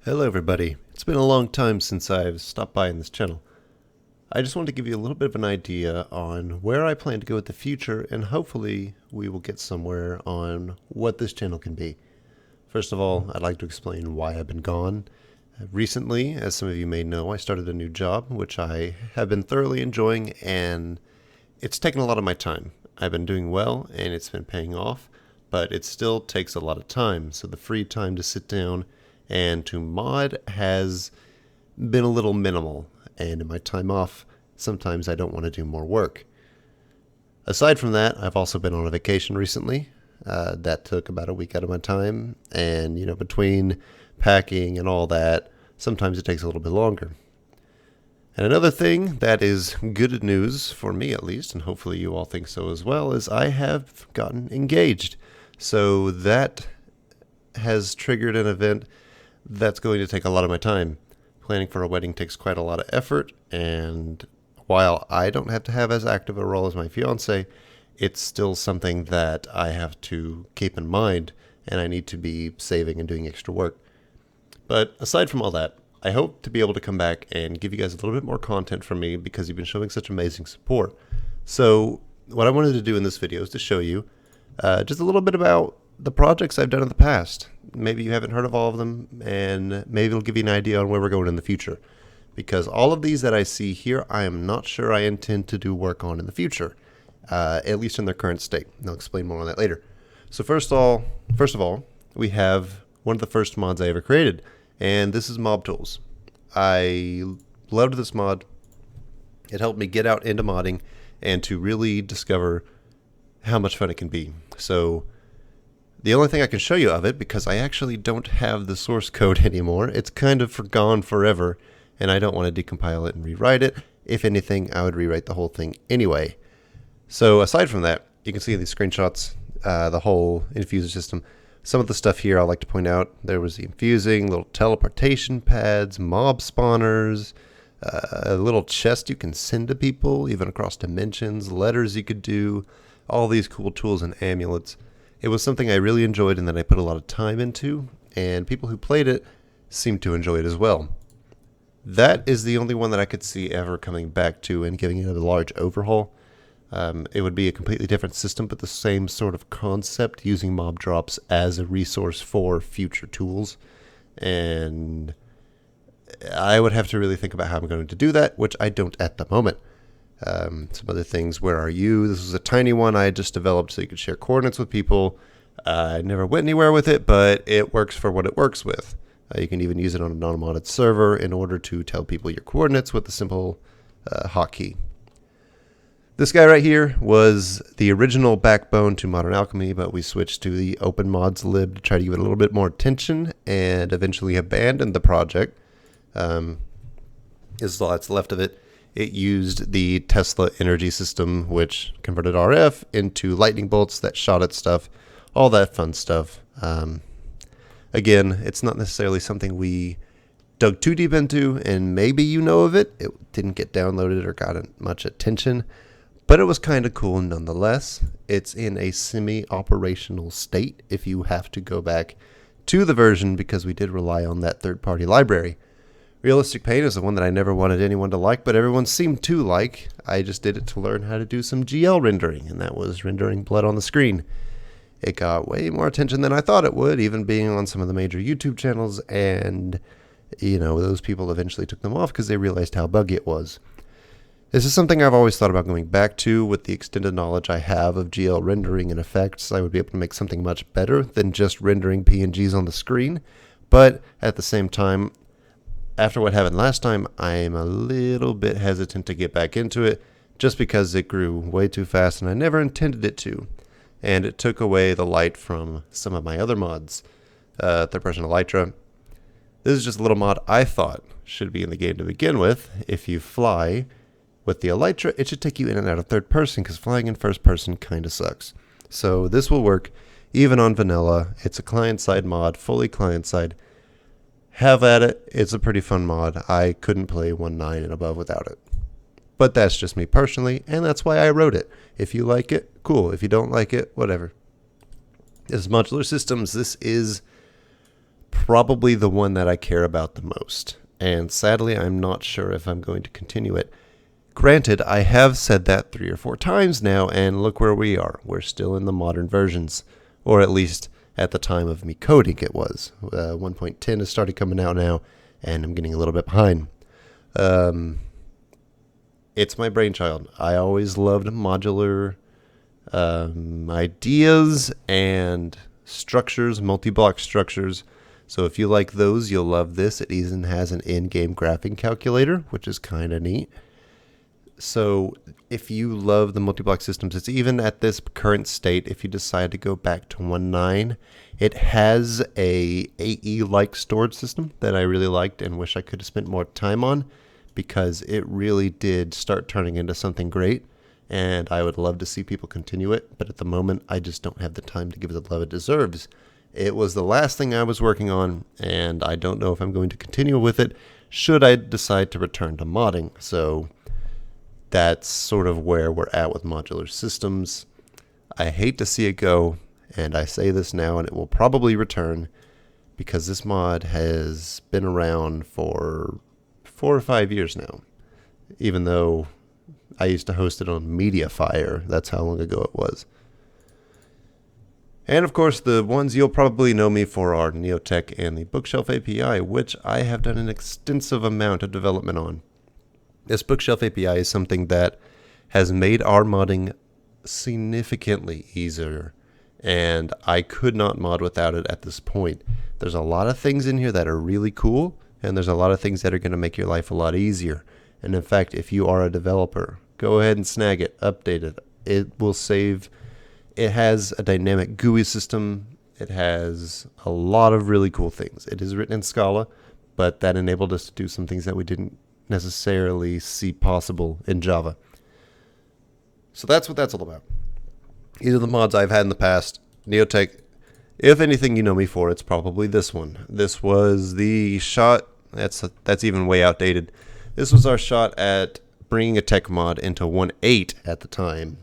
Hello everybody. It's been a long time since I've stopped by in this channel. I just wanted to give you a little bit of an idea on where I plan to go in the future, and hopefully we will get somewhere on what this channel can be. First of all, I'd like to explain why I've been gone. Recently, as some of you may know, I started a new job, which I have been thoroughly enjoying, and it's taken a lot of my time. I've been doing well, and it's been paying off, but it still takes a lot of time, so the free time to sit down and to mod has been a little minimal, and in my time off, sometimes I don't want to do more work. Aside from that, I've also been on a vacation recently. That took about a week out of my time, and between packing and all that, sometimes it takes a little bit longer. And another thing that is good news, for me at least, and hopefully you all think so as well, is I have gotten engaged. So that has triggered an event that's going to take a lot of my time. Planning for a wedding takes quite a lot of effort, and while I don't have to have as active a role as my fiance, it's still something that I have to keep in mind, and I need to be saving and doing extra work. But aside from all that, I hope to be able to come back and give you guys a little bit more content from me because you've been showing such amazing support. So what I wanted to do in this video is to show you just a little bit about the projects I've done in the past. Maybe you haven't heard of all of them, and maybe it'll give you an idea on where we're going in the future. Because all of these that I see here, I am not sure I intend to do work on in the future, at least in their current state. And I'll explain more on that later. So first of all, we have one of the first mods I ever created, and this is Mob Tools. I loved this mod. It helped me get out into modding and to really discover how much fun it can be. So the only thing I can show you of it, because I actually don't have the source code anymore, it's kind of gone forever, and I don't want to decompile it and rewrite it. If anything, I would rewrite the whole thing anyway. So aside from that, you can see in these screenshots the whole infuser system. Some of the stuff here I like to point out. There was the infusing, little teleportation pads, mob spawners, a little chest you can send to people, even across dimensions, letters you could do, all these cool tools and amulets. It was something I really enjoyed and that I put a lot of time into, and people who played it seemed to enjoy it as well. That is the only one that I could see ever coming back to and giving it a large overhaul. It would be a completely different system, but the same sort of concept, using mob drops as a resource for future tools. And I would have to really think about how I'm going to do that, which I don't at the moment. Some other things, where are you? This was a tiny one I just developed so you could share coordinates with people. I never went anywhere with it, but it works for what it works with. You can even use it on a non-modded server in order to tell people your coordinates with a simple hotkey. This guy right here was the original backbone to Modern Alchemy, but we switched to the open mods lib to try to give it a little bit more attention, and eventually abandoned the project. Is all that's left of it. It used the Tesla energy system, which converted RF into lightning bolts that shot at stuff, all that fun stuff. Again, it's not necessarily something we dug too deep into, and maybe you know of it. It didn't get downloaded or got much attention, but it was kind of cool nonetheless. It's in a semi-operational state if you have to go back to the version, because we did rely on that third-party library. Realistic Paint is the one that I never wanted anyone to like, but everyone seemed to like. I just did it to learn how to do some GL rendering, and that was rendering blood on the screen. It got way more attention than I thought it would, even being on some of the major YouTube channels, and those people eventually took them off because they realized how buggy it was. This is something I've always thought about going back to. With the extended knowledge I have of GL rendering and effects, I would be able to make something much better than just rendering PNGs on the screen. But at the same time, after what happened last time, I'm a little bit hesitant to get back into it, just because it grew way too fast and I never intended it to. And it took away the light from some of my other mods. Third-person Elytra. This is just a little mod I thought should be in the game to begin with. If you fly with the Elytra, it should take you in and out of third person, because flying in first person kind of sucks. So this will work even on vanilla. It's a client-side mod, fully client-side. Have at it. It's a pretty fun mod. I couldn't play 1.9 and above without it. But that's just me personally, and that's why I wrote it. If you like it, cool. If you don't like it, whatever. This is Modular Systems. This is probably the one that I care about the most. And sadly, I'm not sure if I'm going to continue it. Granted, I have said that 3 or 4 times now, and look where we are. We're still in the modern versions, or at least at the time of me coding it was. 1.10 has started coming out now, and I'm getting a little bit behind. It's my brainchild. I always loved modular ideas and structures, multi-block structures. So if you like those, you'll love this. It even has an in-game graphing calculator, which is kind of neat. So if you love the multi-block systems, it's even at this current state, if you decide to go back to 1.9, it has a AE-like storage system that I really liked and wish I could have spent more time on, because it really did start turning into something great, and I would love to see people continue it, but at the moment I just don't have the time to give it the love it deserves. It was the last thing I was working on, and I don't know if I'm going to continue with it should I decide to return to modding. So that's sort of where we're at with Modular Systems. I hate to see it go, and I say this now, and it will probably return, because this mod has been around for 4 or 5 years now. Even though I used to host it on MediaFire, that's how long ago it was. And of course, the ones you'll probably know me for are Neotech and the Bookshelf API, which I have done an extensive amount of development on. This Bookshelf API is something that has made our modding significantly easier, and I could not mod without it at this point. There's a lot of things in here that are really cool, and there's a lot of things that are going to make your life a lot easier. And in fact, if you are a developer, go ahead and snag it, update it. It will save. It has a dynamic GUI system. It has a lot of really cool things. It is written in Scala, but that enabled us to do some things that we didn't necessarily see possible in Java. So that's what that's all about. These are the mods I've had in the past. Neotech, if anything you know me for, it's probably this one. This was the shot, that's even way outdated. This was our shot at bringing a tech mod into 1.8 at the time.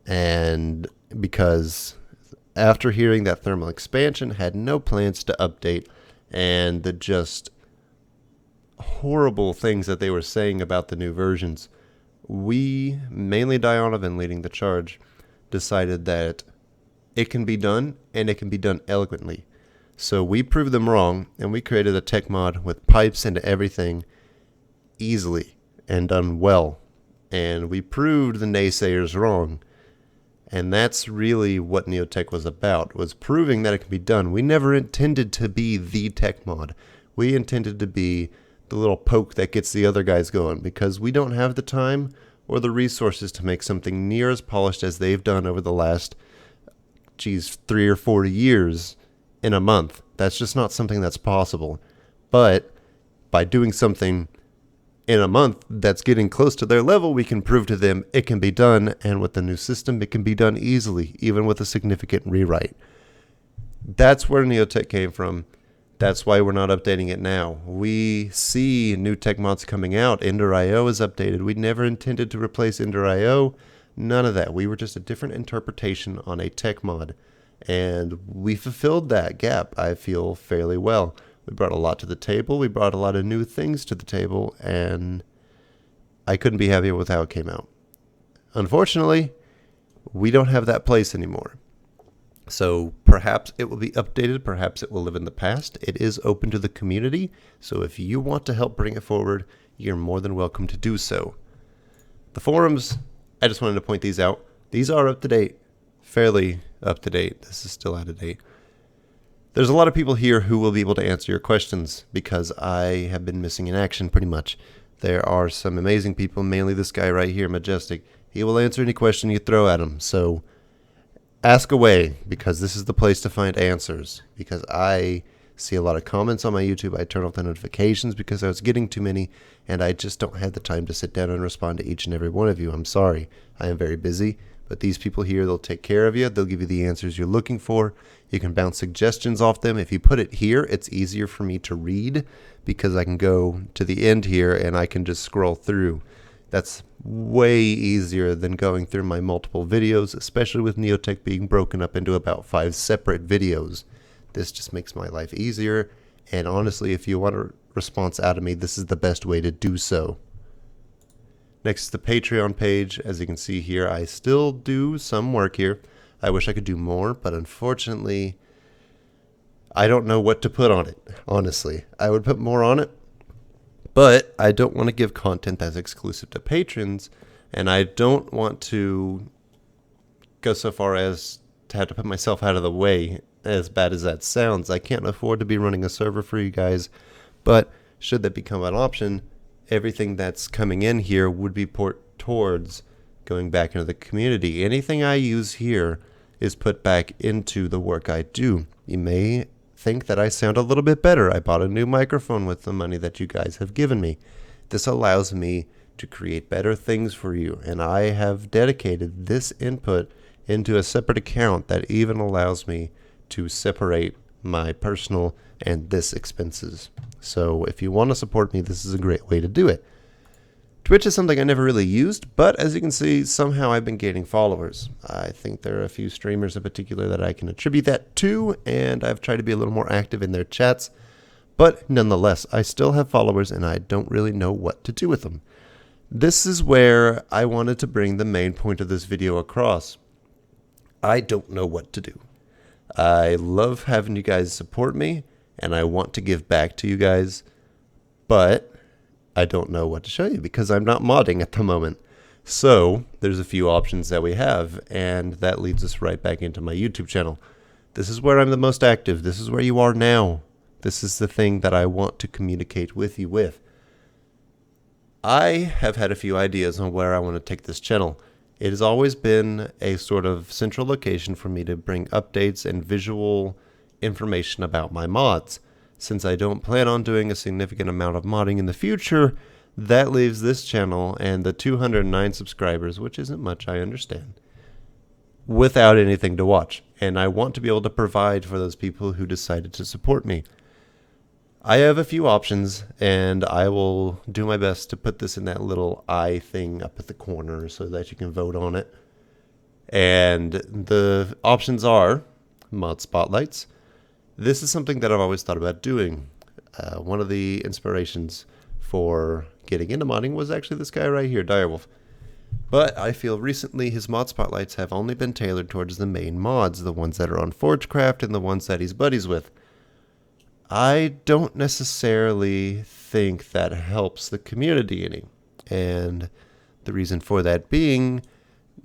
And because after hearing that thermal expansion, had no plans to update, and the just horrible things that they were saying about the new versions, we, mainly Dionov leading the charge, decided that it can be done, and it can be done eloquently. So we proved them wrong, and we created a tech mod with pipes and everything easily and done well. And we proved the naysayers wrong. And that's really what Neotech was about, was proving that it can be done. We never intended to be the tech mod. We intended to be the little poke that gets the other guys going, because we don't have the time or the resources to make something near as polished as they've done over the last, 3 or 4 years in a month. That's just not something that's possible. But by doing something in a month that's getting close to their level, we can prove to them it can be done, and with the new system, it can be done easily, even with a significant rewrite. That's where Neotech came from. That's why we're not updating it now. We see new tech mods coming out. Ender.io is updated. We never intended to replace Ender.io. None of that. We were just a different interpretation on a tech mod. And we fulfilled that gap, I feel, fairly well. We brought a lot to the table. We brought a lot of new things to the table. And I couldn't be happier with how it came out. Unfortunately, we don't have that place anymore. So perhaps it will be updated, perhaps it will live in the past. It is open to the community, so if you want to help bring it forward, you're more than welcome to do so. The forums, I just wanted to point these out. These are up to date, fairly up to date. This is still out of date. There's a lot of people here who will be able to answer your questions, because I have been missing in action pretty much. There are some amazing people, mainly this guy right here, Majestic. He will answer any question you throw at him, so ask away, because this is the place to find answers. Because I see a lot of comments on my YouTube. I turn off the notifications because I was getting too many, and I just don't have the time to sit down and respond to each and every one of you. I'm sorry. I am very busy, but these people here, they'll take care of you. They'll give you the answers you're looking for. You can bounce suggestions off them. If you put it here, it's easier for me to read, because I can go to the end here and I can just scroll through. That's way easier than going through my multiple videos, especially with Neotech being broken up into about 5 separate videos. This just makes my life easier, And honestly, if you want a response out of me, this is the best way to do so. Next is the Patreon page. As you can see here, I still do some work here. I wish I could do more, but unfortunately, I don't know what to put on it, honestly. I would put more on it, but I don't want to give content that's exclusive to patrons, and I don't want to go so far as to have to put myself out of the way, as bad as that sounds. I can't afford to be running a server for you guys, but should that become an option, everything that's coming in here would be put towards going back into the community. Anything I use here is put back into the work I do. You may think that I sound a little bit better. I bought a new microphone with the money that you guys have given me. This allows me to create better things for you, and I have dedicated this input into a separate account that even allows me to separate my personal and this expenses. So if you want to support me, this is a great way to do it. Twitch is something I never really used, but as you can see, somehow I've been gaining followers. I think there are a few streamers in particular that I can attribute that to, and I've tried to be a little more active in their chats. But nonetheless, I still have followers and I don't really know what to do with them. This is where I wanted to bring the main point of this video across. I don't know what to do. I love having you guys support me, and I want to give back to you guys, but I don't know what to show you because I'm not modding at the moment. So there's a few options that we have, and that leads us right back into my YouTube channel. This is where I'm the most active. This is where you are now. This is the thing that I want to communicate with you with. I have had a few ideas on where I want to take this channel. It has always been a sort of central location for me to bring updates and visual information about my mods. Since I don't plan on doing a significant amount of modding in the future, that leaves this channel and the 209 subscribers, which isn't much, I understand, without anything to watch. And I want to be able to provide for those people who decided to support me. I have a few options, and I will do my best to put this in that little eye thing up at the corner so that you can vote on it. And the options are mod spotlights. This is something that I've always thought about doing. One of the inspirations for getting into modding was actually this guy right here, Direwolf. But I feel recently his mod spotlights have only been tailored towards the main mods, the ones that are on Forgecraft and the ones that he's buddies with. I don't necessarily think that helps the community any. And the reason for that being,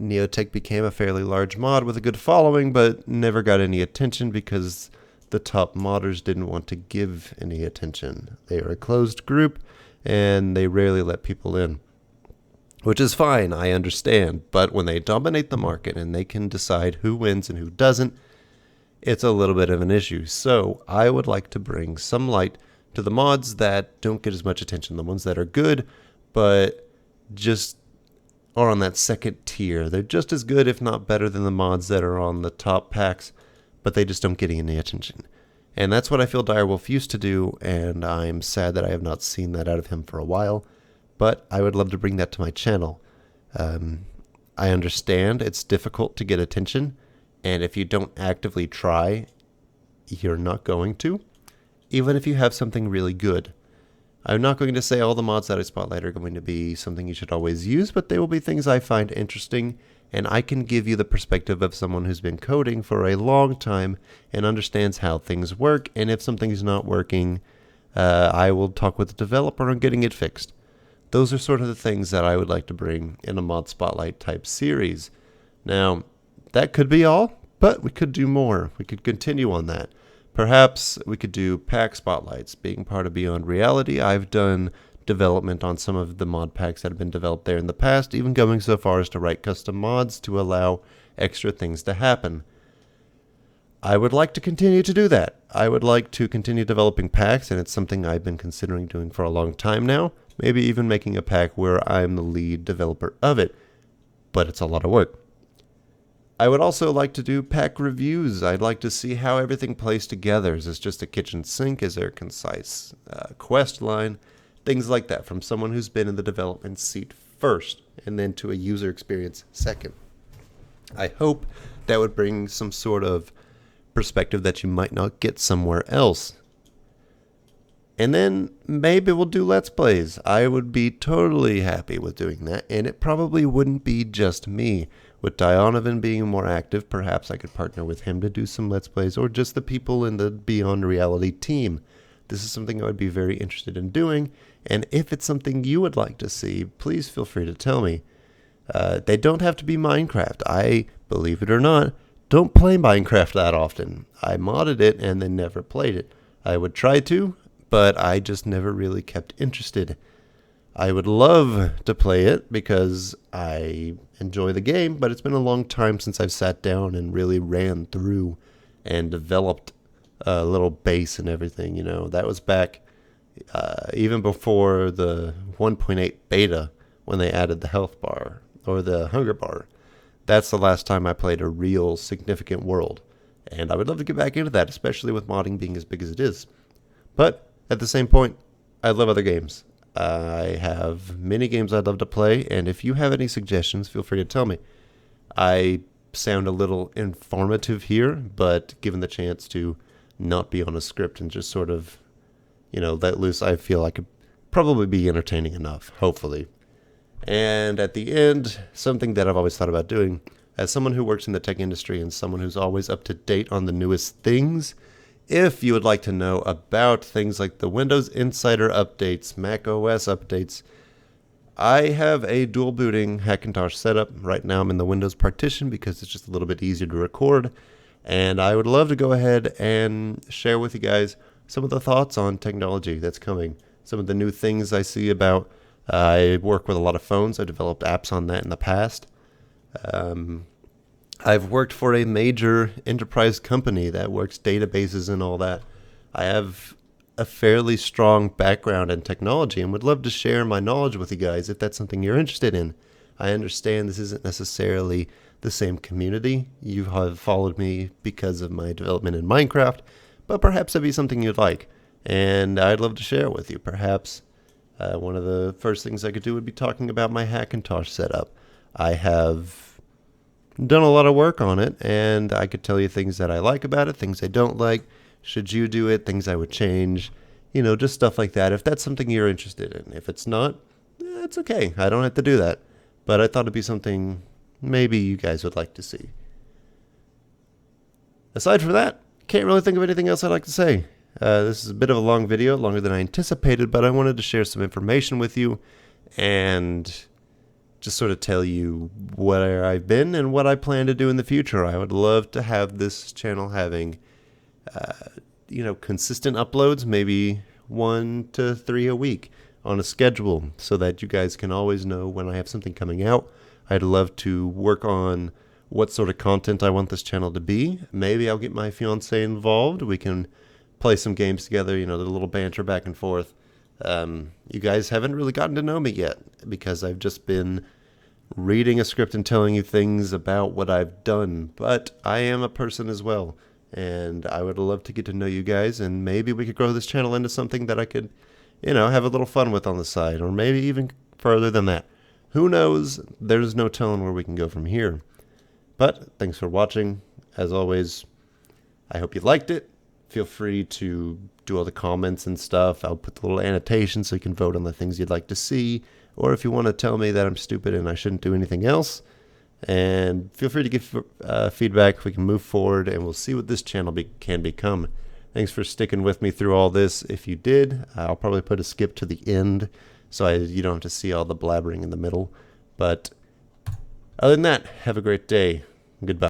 Neotech became a fairly large mod with a good following, but never got any attention because the top modders didn't want to give any attention. They are a closed group, and they rarely let people in. Which is fine, I understand, but when they dominate the market and they can decide who wins and who doesn't, it's a little bit of an issue. So I would like to bring some light to the mods that don't get as much attention, the ones that are good, but just are on that second tier. They're just as good, if not better, than the mods that are on the top packs, but they just don't get any attention. And that's what I feel Direwolf used to do, and I'm sad that I have not seen that out of him for a while, but I would love to bring that to my channel. I understand it's difficult to get attention, and if you don't actively try, you're not going to, even if you have something really good. I'm not going to say all the mods that I spotlight are going to be something you should always use, but they will be things I find interesting, and I can give you the perspective of someone who's been coding for a long time and understands how things work, and if something's not working, I will talk with the developer on getting it fixed. Those are sort of the things that I would like to bring in a mod spotlight type series. Now, that could be all, but we could do more. We could continue on that. Perhaps we could do pack spotlights. Being part of Beyond Reality, I've done development on some of the mod packs that have been developed there in the past, even going so far as to write custom mods to allow extra things to happen. I would like to continue to do that. I would like to continue developing packs, and it's something I've been considering doing for a long time now. Maybe even making a pack where I'm the lead developer of it. But it's a lot of work. I would also like to do pack reviews. I'd like to see how everything plays together. Is this just a kitchen sink? Is there a concise quest line? Things like that from someone who's been in the development seat first and then to a user experience second. I hope that would bring some sort of perspective that you might not get somewhere else. And then maybe we'll do Let's Plays. I would be totally happy with doing that, and it probably wouldn't be just me. With Dionovan being more active, perhaps I could partner with him to do some Let's Plays, or just the people in the Beyond Reality team. This is something I would be very interested in doing, and if it's something you would like to see, please feel free to tell me. They don't have to be Minecraft. I, believe it or not, don't play Minecraft that often. I modded it and then never played it. I would try to, but I just never really kept interested. I would love to play it because I enjoy the game, but it's been a long time since I've sat down and really ran through and developed a little base and everything. That was back even before the 1.8 beta when they added the health bar or the hunger bar. That's the last time I played a real significant world, and I would love to get back into that, especially with modding being as big as it is. But at the same point, I love other games. I have many games I'd love to play, and if you have any suggestions, feel free to tell me. I sound a little informative here, but given the chance to not be on a script and just sort of, let loose, I feel I could probably be entertaining enough, hopefully. And at the end, something that I've always thought about doing, as someone who works in the tech industry and someone who's always up to date on the newest things, if you would like to know about things like the Windows Insider updates, Mac OS updates, I have a dual booting Hackintosh setup. Right now I'm in the Windows partition because it's just a little bit easier to record. And I would love to go ahead and share with you guys some of the thoughts on technology that's coming. Some of the new things I see about. I work with a lot of phones. I developed apps on that in the past. I've worked for a major enterprise company that works databases and all that. I have a fairly strong background in technology and would love to share my knowledge with you guys if that's something you're interested in. I understand this isn't necessarily the same community. You have followed me because of my development in Minecraft, but perhaps it'd be something you'd like, and I'd love to share it with you. Perhaps one of the first things I could do would be talking about my Hackintosh setup. I have done a lot of work on it, and I could tell you things that I like about it, things I don't like, should you do it, things I would change, just stuff like that, if that's something you're interested in. If it's not, it's okay. I don't have to do that. But I thought it'd be something maybe you guys would like to see. Aside from that, can't really think of anything else I'd like to say. This is a bit of a long video, longer than I anticipated, but I wanted to share some information with you and just sort of tell you where I've been and what I plan to do in the future. I would love to have this channel having, consistent uploads, maybe 1 to 3 a week on a schedule so that you guys can always know when I have something coming out. I'd love to work on what sort of content I want this channel to be. Maybe I'll get my fiance involved. We can play some games together, the little banter back and forth. You guys haven't really gotten to know me yet because I've just been reading a script and telling you things about what I've done, but I am a person as well, and I would love to get to know you guys, and maybe we could grow this channel into something that I could, have a little fun with on the side, or maybe even further than that. Who knows? There's no telling where we can go from here. But thanks for watching. As always, I hope you liked it. Feel free to do all the comments and stuff. I'll put the little annotations so you can vote on the things you'd like to see. Or if you want to tell me that I'm stupid and I shouldn't do anything else. And feel free to give feedback. We can move forward and we'll see what this channel can become. Thanks for sticking with me through all this. If you did, I'll probably put a skip to the end so you don't have to see all the blabbering in the middle. But other than that, have a great day. Goodbye.